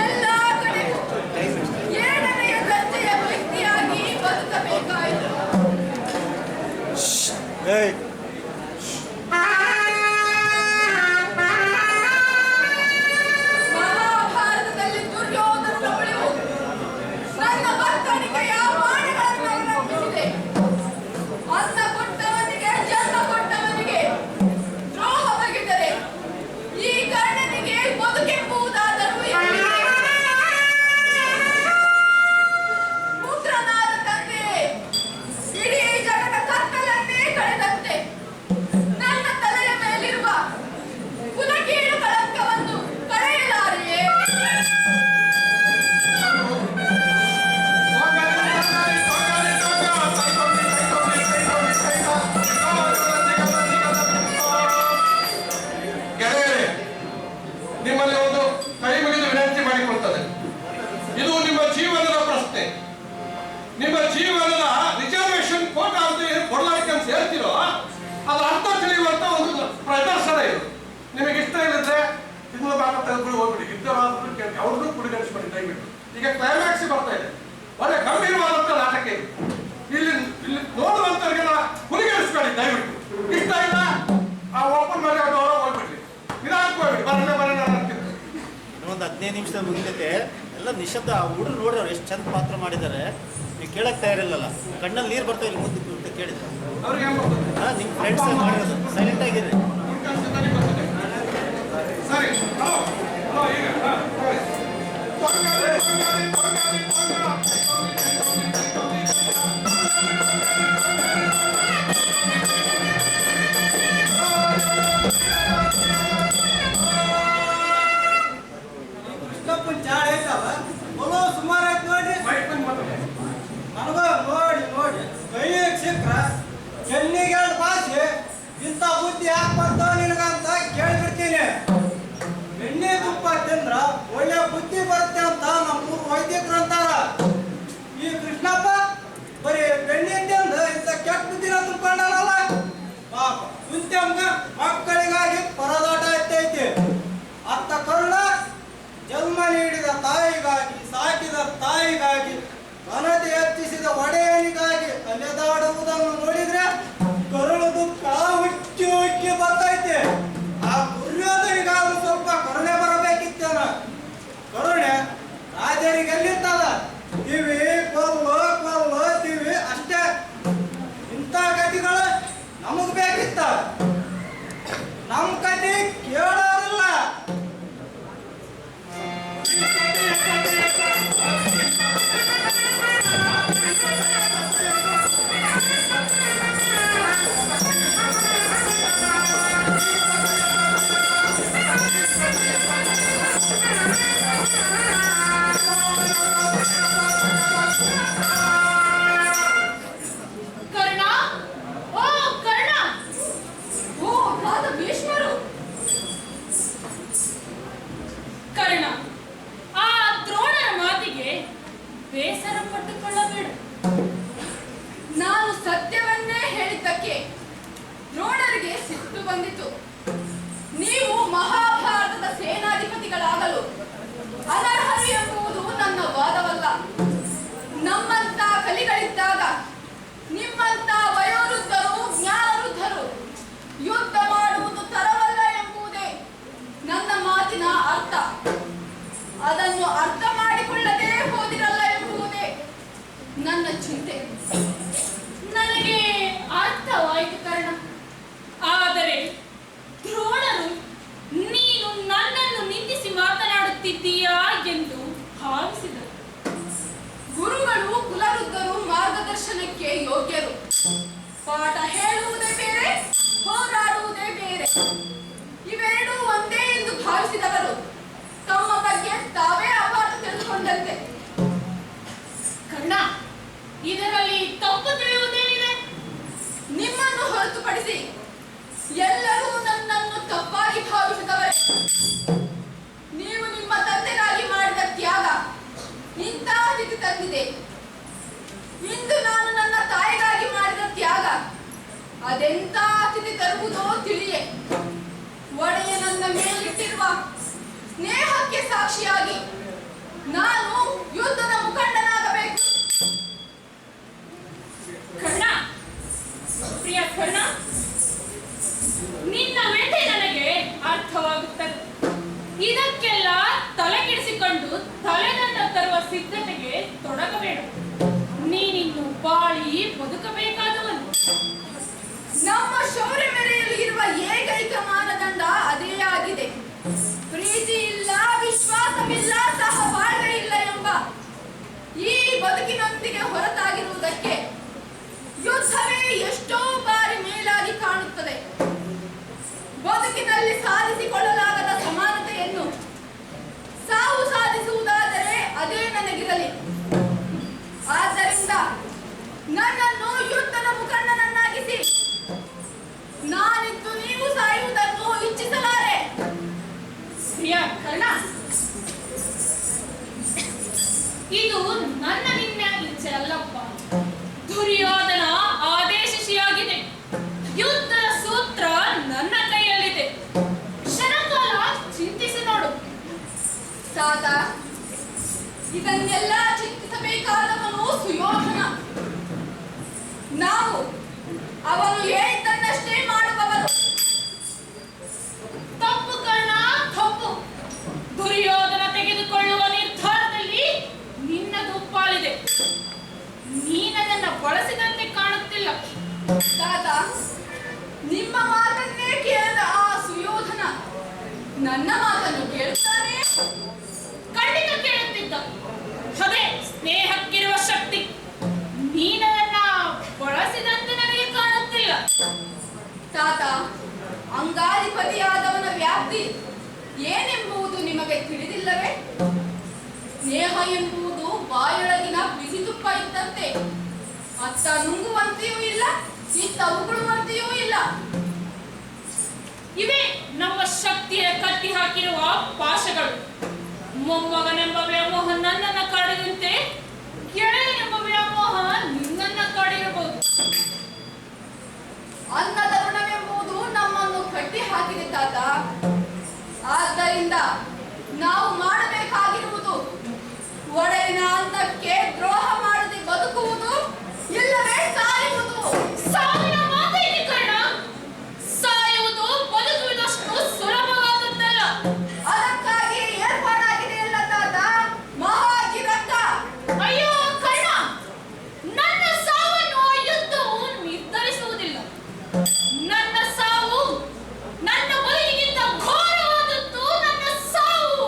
ಎಲ್ಲಾ ಕಡೆ ಏಳನೆಯ ದರ್ಜೆಯ ನಿಮ್ಮ ಜೀವನದ ಪ್ರಶ್ನೆ. ನಿಮ್ಮ ಜೀವನದ ರಿಸರ್ವೇಶನ್ ಕೋಟಾ ಅಂತ ಏನು ಕೊಡ್ಲಾಕ್ಕೆ ಅಂತ ಹೇಳ್ತಿರೋ ಅದ್ರ ಅರ್ಥ ತಿಳಿಯುವಂತ ಒಂದು ಪ್ರದರ್ಶನ ಇದು. ನಿಮಗೆ ಇಷ್ಟ ಇಲ್ಲದ್ರೆ ಇದನ್ನ ಭಾಗ ತೆಗೆದುಕೊಂಡು ಹೋಗ್ಬಿಡಿ. ಇದ್ದರಾದ್ರೂ ಕೇಳಿ ಅವ್ರನ್ನೂ ಕುಡಿಗಡಿಸ್ಬಿಡಿ ದಯವಿಟ್ಟು. ಈಗ ಕ್ಲೈಮ್ಯಾಕ್ಸ್ ಬರ್ತಾ ಇದೆ. ಒಳ್ಳೆ ಗಂಭೀರವಾದಂತ ನಾಟಕ ಇದು. ಇಲ್ಲಿ ಇಲ್ಲಿ ನೋಡುವಂತವ್ರಿಗೆಲ್ಲ ಕುಡಿಗಡಿಸ್ಬೇಡಿ ದಯವಿಟ್ಟು. ಇಷ್ಟ ಇಲ್ಲ ಆ ಓಪನ್ ಮಾಡಿ ಅವ್ರು ಹೋಗ್ಬಿಡ್ಲಿ. ನಿಧಾನಕ್ಕೆ ಹೋಗ್ಬಿಡಿ. ಬರೋಣ ಅಂತಿದ್ರು. ಇನ್ನೊಂದು 15 ನಿಮಿಷದ ಮುಗಿದೈತೆ. ಎಲ್ಲ ನಿಶಬ್ದ. ಹುಡುಗರು ನೋಡ್ರಿ ಅವ್ರು ಎಷ್ಟು ಚಂದ ಪಾತ್ರ ಮಾಡಿದ್ದಾರೆ. ನೀವು ಕೇಳಕ್ ತಯಾರಿಲ್ಲಲ್ಲ. ಕಣ್ಣಲ್ಲಿ ನೀರು ಬರ್ತಾವೆ ಇಲ್ಲಿ ಮುಂದೆ ಅಂತ ಕೇಳಿದ್ರೆ ಅವ್ರಿಗೆ ಹೆಂಗ್ ಬರ್ತದೆ? ನಿಮ್ಮ ಫ್ರೆಂಡ್ಸ್ ಮಾಡಿರೋದು. ಸೈಲೆಂಟ್ ಆಗಿರಿ. ಸರಿ. ಈಗ ಕೃಷ್ಣಪ್ಪನ ಚಾಳ ಐತಲ್ಲ ಬಲೋ ಸುಮಾರು ಆಯ್ತು ನೋಡ್ರಿ. ನನಗ ನೋಡಿ ನೋಡಿ ಕೈಗೆ ಸಿಕ್ಕ್ರ ಕೆನ್ನಿಗೆ ಭಾಷೆ ಇಂಥ ಬುದ್ಧಿ ಯಾಕೆ ಬರ್ತಾವ ನಿನಗಂತ ಕೇಳ್ಬಿಡ್ತೀನಿ. ಎಣ್ಣೆ ತುಪ್ಪ ತಿಂದ್ರ ಒಳ್ಳೆ ಬುದ್ಧಿ ಬರುತ್ತೆ ಅಂತ ನಮ್ಮೂರು ವೈದ್ಯಕರು ಅಂತಾರ. ಈ ಕೃಷ್ಣಪ್ಪ ಬರೀ ಬೆಣ್ಣೆ ತಿಂದು ಇಂಥ ಕೆಟ್ಟ ಬುದ್ಧಿನ ತುಂಬ್ಕೊಂಡಲ್ಲ. ಪಾಪ ಕುಂತಂಗ ಮಕ್ಕಳಿಗಾಗಿ ಪರದಾಟ ಐತೈತಿ. ಅತ್ತ ಕರುಣ ಜನ್ಮ ನೀಡಿದ ತಾಯಿಗಾಗಿ, ಸಾಕಿದ ತಾಯಿಗಾಗಿ, ಮನದಿ ಹೆಚ್ಚಿಸಿದ ಒಡೆಯನಿಗಾಗಿ ಅಲೆದಾಡುವುದನ್ನು ನೋಡಿದ್ರೆ ಕರುಳು ದುಃಖ ಹುಚ್ಚಿ ಹುಚ್ಚಿ ಬರ್ತೈತೆ. ಆ ದುರ್ಯೋಧನಿಗಾದ್ರೂ ಸ್ವಲ್ಪ ಕರುಣೆ ಬರಬೇಕಿತ್ತೇನ. ಕರುಣೆ ರಾಜರಿಗೆ ಎಲ್ಲಿರ್ತದ? ಕಿವಿ ಕೊಲ್ಲು ಕಿವಿ ಅಷ್ಟೇ. ಇಂಥ ಕಥೆಗಳು ನಮಗ್ ಬೇಕಿತ್ತ. ನಮ್ಮ ಕಥೆ ಕೇಳೋದಿಲ್ಲ. ಬೇಸರ ಪಟ್ಟುಕೊಳ್ಳಬೇಡ. ನಾನು ಸತ್ಯವನ್ನೇ ಹೇಳಿದ್ದಕ್ಕೆ ದ್ರೋಣರಿಗೆ ಸಿಟ್ಟು ಬಂದಿತು. ನೀವು ಮಹಾಭಾರತದ ಸೇನಾಧಿಪತಿಗಳಾಗಲು ಅನರ್ಹರು ಎಂಬುದು ನನ್ನ ವಾದವಲ್ಲ. ನಮ್ಮಂತ ಕಲಿಗಳಿದ್ದಾಗ ನಿಮ್ಮಂತ ವಯೋವೃದ್ಧರು ಜ್ಞಾನವೃದ್ಧರು ಯುದ್ಧ ಮಾಡುವುದು ತರವಲ್ಲ ಎಂಬುದೇ ನನ್ನ ಮಾತಿನ ಅರ್ಥ. ಅದನ್ನು ಅರ್ಥ ಮಾಡಿಕೊಳ್ಳದೆ ಹೋದಿರಲ್ಲ ಎಂಬುದೇ ನನ್ನ ಚಿಂತೆ. ನನಗೆ ಅರ್ಥವಾಯಿತು ಕರ್ಣ. ಆದರೆ ದ್ರೋಣರು ನೀನು ನನ್ನನ್ನು ನಿಂದಿಸಿ ಮಾತನಾಡುತ್ತಿದ್ದೀಯಾ ಎಂದು ಭಾವಿಸಿದರು. ಗುರುಗಳು ಕುಲವೃದ್ಧರು ಮಾರ್ಗದರ್ಶನಕ್ಕೆ ಯೋಗ್ಯರು. ಪಾಠ ಹೇಳುವುದೇ ಬೇರೆ, ಹೋರಾಡುವುದೇ ಬೇರೆ. ಇವೆರಡೂ ಒಂದೇ ಎಂದು ಭಾವಿಸಿದವರು ತಮ್ಮ ಬಗ್ಗೆ ತಾವೇ ಅಪಾರ್ಥ ತಿಳಿದುಕೊಂಡಂತೆ. ಕರ್ಣ, ಇದರಲ್ಲಿ ತಪ್ಪು ತಿಳಿಯುವುದೇನಿದೆ? ನಿಮ್ಮನ್ನು ಹೊರತುಪಡಿಸಿ ಎಲ್ಲರೂ ನನ್ನನ್ನು ತಪ್ಪಾಗಿ ಭಾವಿಸಿದವರೇ. ನೀವು ನಿಮ್ಮ ತಂದೆಗಾಗಿ ಮಾಡಿದ ತ್ಯಾಗ ಇಂತಹ ಸ್ಥಿತಿ ತಂದಿದೆ. ಇಂದು ನಾನು ನನ್ನ ತಾಯಿಗಾಗಿ ಮಾಡಿದ ತ್ಯಾಗ ಅದೆಂತ ಸ್ಥಿತಿ ತರುವುದೋ ತಿಳಿಯೇ. ಒಡೆಯ ನನ್ನ ಮೇಲಿಟ್ಟಿರುವ ಸ್ನೇಹಕ್ಕೆ ಸಾಕ್ಷಿಯಾಗಿ ನಾನು ಯುದ್ಧದ ಮುಖಂಡನಾಗಬೇಕು. ಕರ್ಣ, ಪ್ರಿಯ ಕರ್ಣ, ನಿನ್ನ ವ್ಯಥೆ ನನಗೆ ಅರ್ಥವಾಗುತ್ತದೆ. ಇದಕ್ಕೆಲ್ಲ ತಲೆ ಕೆಡಿಸಿಕೊಂಡು ತಲೆದಂಡ ತರುವ ಸಿದ್ಧತೆಗೆ ತೊಡಗಬೇಡ. ನೀನಿನ್ನು ಬಾಳಿ ಬದುಕಬೇಕಾದವನು. ನಮ್ಮ ಶೌರ್ಯ ಮೆರೆಯಲು ಇರುವ ಏಕೈಕ ಮಾನದಂಡ ಅದೇ ಆಗಿದೆ. ಪ್ರೀತಿ ಇಲ್ಲ, ವಿಶ್ವಾಸವಿಲ್ಲ, ಸಹಬಾಳ್ವೆ ಇಲ್ಲ ಎಂಬ ಈ ಬದುಕಿನೊಂದಿಗೆ ಹೊರತಾಗಿರುವುದಕ್ಕೆ ಯುದ್ಧವೇ ಎಷ್ಟೋ ಬಾರಿ ಮೇಲಾಗಿ ಕಾಣುತ್ತದೆ. ಬದುಕಿನಲ್ಲಿ ಸಾಧಿಸಿಕೊಳ್ಳಲಾಗದ ಸಮಾನತೆಯನ್ನು ಸಾವು ಸಾಧಿಸುವುದಾದರೆ ಅದೇ ನನಗಿರಲಿ. ಆದ್ದರಿಂದ ನನ್ನನ್ನು ಯುದ್ಧದ ಮುಖಂಡನನ್ನಾಗಿಸಿ ನಾನಿದ್ದು ನೀವು ಸಾಯುವುದನ್ನು ಇಚ್ಛಿಸಲಾರೆ. ಪ್ರಿಯ ಕರ್ಣ, ಇದು ನನ್ನ ನಿನ್ನ ಇಚ್ಛೆ ಅಲ್ಲಪ್ಪ. ದುರ್ಯೋಧನ ಆದೇಶಿಯಾಗಿದೆ. ಯುದ್ಧ ಸೂತ್ರ ನನ್ನ ಕೈಯಲ್ಲಿದೆ. ಕ್ಷಣಕಾಲ ಚಿಂತಿಸಿ ನೋಡು. ತಾತ, ಇದನ್ನೆಲ್ಲ ಚಿಂತಿಸಬೇಕಾದವನು ಸುಯೋಧನ. ನಾವು ಅವನು ಹೇಳಿದ್ದನ್ನಷ್ಟೇ ಮಾಡುವವರು. ತಪ್ಪು ಕರ್ಣ, ತಪ್ಪು. ದುರ್ಯೋಧನ ತೆಗೆದುಕೊಳ್ಳುವ ನಿರ್ಧಾರದಲ್ಲಿ ನಿನ್ನದು ಪಾಲಿದೆ. ನೀನದನ್ನ ಬಳಸಿದಂತೆ ಕಾಣುತ್ತಿಲ್ಲ. ತಾತ, ನಿಮ್ಮ ಮಾತನ್ನೇ ಕೇಳದ ಆ ಸುಯೋಧನ ನನ್ನ ಮಾತನ್ನು ಕೇಳುತ್ತಾನೆ? ಖಂಡಿತ ಕೇಳುತ್ತಿದ್ದ. ಅದೇ ಸ್ನೇಹಕ್ಕಿರುವ ಶಕ್ತಿ. ನೀನದನ್ನ ಬಳಸಿದಂತೆ ನನಗೆ ಕಾಣುತ್ತಿಲ್ಲ. ತಾತ, ಅಂಗಾಧಿಪತಿಯಾದವನ ವ್ಯಾಪ್ತಿ ಏನೆಂಬುದು ನಿಮಗೆ ತಿಳಿದಿಲ್ಲವೇ? ಸ್ನೇಹ ಎಂಬುದು ಬಾಯೊಳಗಿನ ಬಿಸಿ ತುಪ್ಪ ಇದ್ದಂತೆ. ಅತ್ತ ನುಂಗುವಂತೆಯೂ ಇಲ್ಲ, ಇತ್ತ ಉಗುಳುವಂತೆಯೂ ಇಲ್ಲ. ಇವೇ ನಮ್ಮ ಶಕ್ತಿಯ ಕಟ್ಟಿ ಹಾಕಿರುವ ಪಾಶಗಳು. ಮೊಮ್ಮಗನೆಂಬ ವ್ಯಾಮೋಹ ನನ್ನನ್ನ ಕಾಡಿದಂತೆ ಗೆಳೆಯನೆಂಬ ವ್ಯಾಮೋಹ ನಿನ್ನನ್ನ ಕಾಡಿರಬಹುದು. ಅನ್ನದ ಋಣವೆಂಬುದು ನಮ್ಮನ್ನು ಕಟ್ಟಿ ಹಾಕಿದೆ ತಾತ. ಆದ್ದರಿಂದ ನಾವು ಮಾಡಬೇಕಾಗಿರುವುದು ಒಡೆಯನ ಅನ್ನಕ್ಕೆ ದ್ರೋಹ ಮಾಡದೆ ಬದುಕುವುದು, ಇಲ್ಲವೇ ಸಾಯುವುದು. ಸಾವಿನ ಮಾತೈತಿ ಕರ್ಣ. ಸಾಯುವುದು ಬದುಕುವುದಷ್ಟು ಸುಲಭವಾದದ್ದಲ್ಲ. ಅದಕ್ಕಾಗಿ ಏರ್ಪಾಡಾಗಿದೆಯಲ್ಲ ತಾತ ಮಹಾಜಿರಂಗ. ಅಯ್ಯೋ ಕರ್ಣ, ನನ್ನ ಸಾವನ್ನು ಯುದ್ಧವು ನಿರ್ಧರಿಸುವುದಿಲ್ಲ. ನನ್ನ ಸಾವು ನನ್ನ ಬದುಕಿಗಿಂತ ಘೋರವಾದದ್ದು. ನನ್ನ ಸಾವು.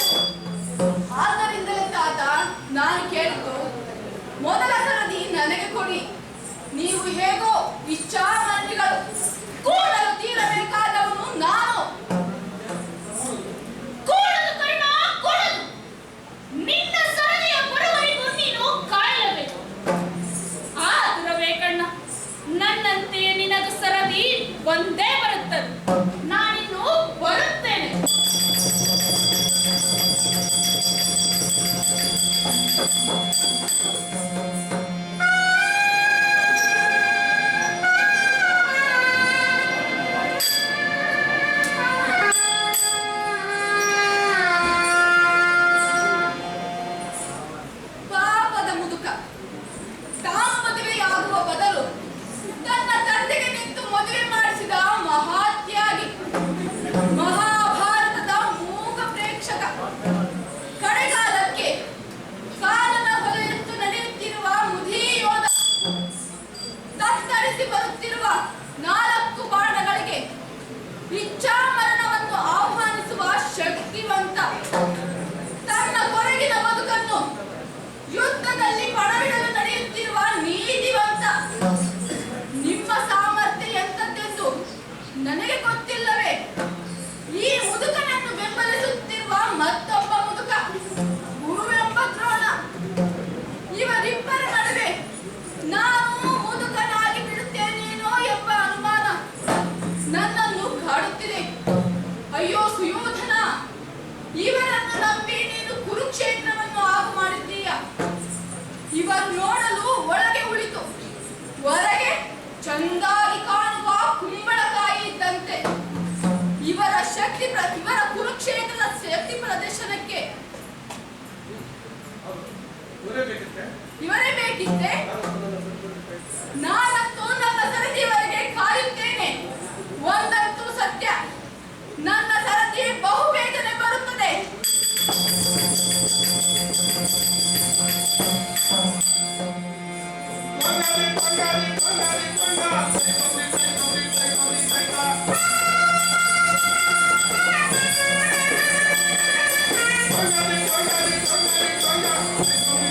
ಆದ್ದರಿಂದಲೇ ತಾತ ನಾನು ಕೇಳಿದ್ದು, ಮೊದಲ ಸರದಿ ನನಗೆ ಕೊಡಿ. ನೀವು ಹೇಗೋ ಇಚ್ಛಾಮರಣಿಗಳು, ಕೂಡಲು ತೀರಬೇಕಾದವನು ನಾನು. ಕೂಡದು ಕರ್ಣ, ಕೂಡದು. ನಿನ್ನ ಸರದಿಯ ಬರುವವರೆಗೂ ನೀನು ಕಾಯಲೇಬೇಕು. ಆದುರವೇ ಕಣ್ಣ, ನನ್ನಂತೆ ನಿನಗೆ ಸರದಿ ಒಂದೇ ಬರುತ್ತದೆ. ನಾನಿನ್ನು ಬರುತ್ತೇನೆ. ಪಾಪದ ಮುದುಕ ತಾನು ಮದುವೆಯಾಗುವ ಬದಲು ತನ್ನ ತಂದೆಗೆ ನಿಂತು ಮದುವೆ ಮಾಡಿಸಿದ ಮಹಾತ್ಯಾಗಿ, ಮಹಾಭಾರತದ ಮೂಕ ಪ್ರೇಕ್ಷಕ. ಕಡೆಗಾಲಕ್ಕೆ ಕಾಲನ ಹೊಲೆಯೆತ್ತು ನಡೆಯುತ್ತಿರುವ ಮುಧಿಯೋಧ, ತತ್ತರಿಸಿ ಬರುತ್ತಿರುವ 4 ಬಾಣಗಳಿಗೆ ಇಚ್ಛಾಮರಣವನ್ನು ಆಹ್ವಾನಿಸುವ ಶಕ್ತಿವಂತ. ತನ್ನ ಕೊರಗಿನ ಬದುಕನ್ನು ಯುದ್ಧದಲ್ಲಿ ಪಣವಿಡಲು ನಡೆಯುತ್ತಿರುವ ನೀತಿವಂತ. ನಿಮ್ಮ ಸಾಮರ್ಥ್ಯ ಎಂತದ್ದೆಂದು ನನಗೆ ಗೊತ್ತಿಲ್ಲವೇ? ಈ ಮುದುಕನನ್ನು ಬೆಂಬಲಿಸುತ್ತಿರುವ ಮತ್ತೊಬ್ಬ ಮುದುಕ, ಗುರುವೆಂಬ ದ್ರೋಣ. ಇವರಿಬ್ಬರ ನಡುವೆ ನಾನು ಮುದುಕನಾಗಿ ಬಿಡುತ್ತೇನೇನೋ ಎಂಬ ಅನುಮಾನ ನನ್ನನ್ನು ಕಾಡುತ್ತಿದೆ. ಅಯ್ಯೋ ಸುಯೋಧನ, ಇವರನ್ನು ನಂಬಿ ನೀನು ಕುರುಕ್ಷೇತ್ರವನ್ನು ಆಗು ಮಾಡಿದ್ದೀಯ. ಇವರು ನೋಡಲು ಒಳಗೆ ಉಳಿತು, ಹೊರಗೆ ಚಂದಾಗಿ ಕಾಣುವ ಕುಂಬಳಕಾಯಿ ಇದ್ದಂತೆ. ಇವರ ಕುರುಕ್ಷೇತ್ರದ ಶಕ್ತಿ ಪ್ರದರ್ಶನಕ್ಕೆ ಇವರೇ ಬೇಕಿತ್ತೆ. ನಾನಂತೂ ನನ್ನ ಸರದಿಯವರೆಗೆ ಕಾಯುತ್ತೇನೆ. ಒಂದಂತೂ ಸತ್ಯ, ನನ್ನ ಸರದಿ ಬಹುಬೇಗನೆ ಬರುತ್ತದೆ. Thank you.